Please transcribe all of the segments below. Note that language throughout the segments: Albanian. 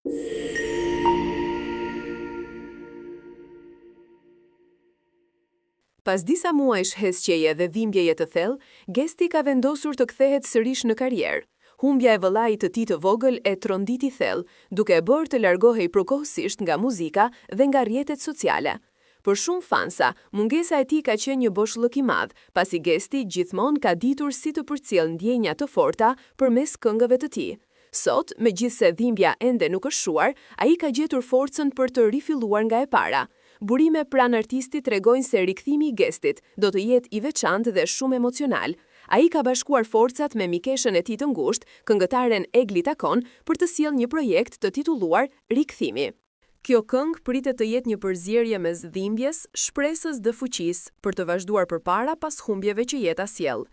Pas disa muajsh hesqjeje dhe dhimbjeje të thellë, Gesti ka vendosur të kthehet sërish në karrierë. Humbja e vëllait të tij të vogël e tronditi thellë, duke e bërë të largohej përkohësisht nga muzika dhe nga rrjetet sociale. Për shumë fansa, mungesa e tij ka qenë një boshllëk i madh, pasi Gesti gjithmonë ka ditur si të përcjellë ndjenja të forta përmes këngëve të tij. Sot, megjithse dhimbja ende nuk është shuar, ai ka gjetur forcën për të rifilluar nga e para. Burime pranë artistit tregojnë se rikthimi i Gestit do të jetë i veçantë dhe shumë emocional. Ai ka bashkuar forcat me mikeshën e tij të ngushtë, këngëtaren Egli Takon, për të sjellë një projekt të titulluar Rikthimi. Kjo këngë pritet të jetë një përzierje mes dhimbjes, shpresës dhe fuqisë për të vazhduar përpara pas humbjeve që jeta sjell.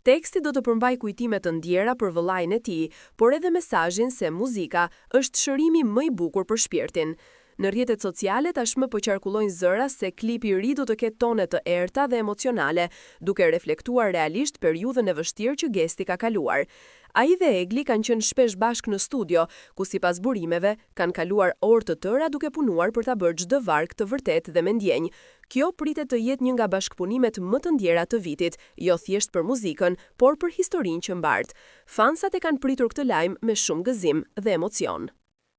Teksti do të përmbajë kujtime të ndjera për vëllain e tij, por edhe mesazhin se muzika është shërimi më i bukur për shpirtin. Në rrjetet sociale tashmë po qarkullojnë zëra se klipi i ri do të ketë tone të errta dhe emocionale, duke reflektuar realisht periudhën e vështirë që Gesti ka kaluar. Ai dhe Egli kanë qenë shpesh bashkë në studio, ku sipas burimeve kanë kaluar orë të tëra duke punuar për ta bërë çdo varg të vërtet dhe me ndjenjë. Kjo pritet të jetë një nga bashkëpunimet më të ndjera të vitit, jo thjesht për muzikën, por për historinë që mbart. Fansat e kanë pritur këtë lajm me shumë gëzim dhe emocion.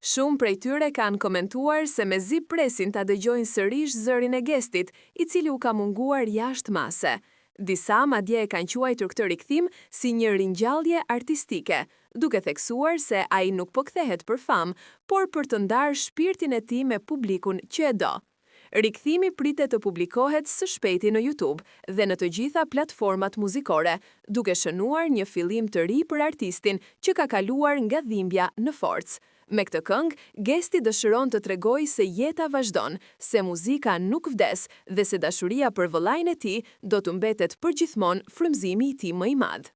Shumë prej tyre kanë komentuar se mezi presin ta dëgjojnë sërish zërin e Gestit, i cili u ka munguar jashtë mase. Disa madje e kanë quajtur këtë rikthim si një ringjallje artistike, duke theksuar se ai nuk po kthehet për famë, por për të ndarë shpirtin e tij me publikun që e do. Rikthimi pritet të publikohet së shpejti në YouTube dhe në të gjitha platformat muzikore, duke shënuar një fillim të ri për artistin që ka kaluar nga dhimbja në forcë. Me këtë këngë, Gesti dëshiron të tregojë se jeta vazhdon, se muzika nuk vdes dhe se dashuria për vëllain e tij do të mbetet përgjithmonë frymëzimi i tij më i madh.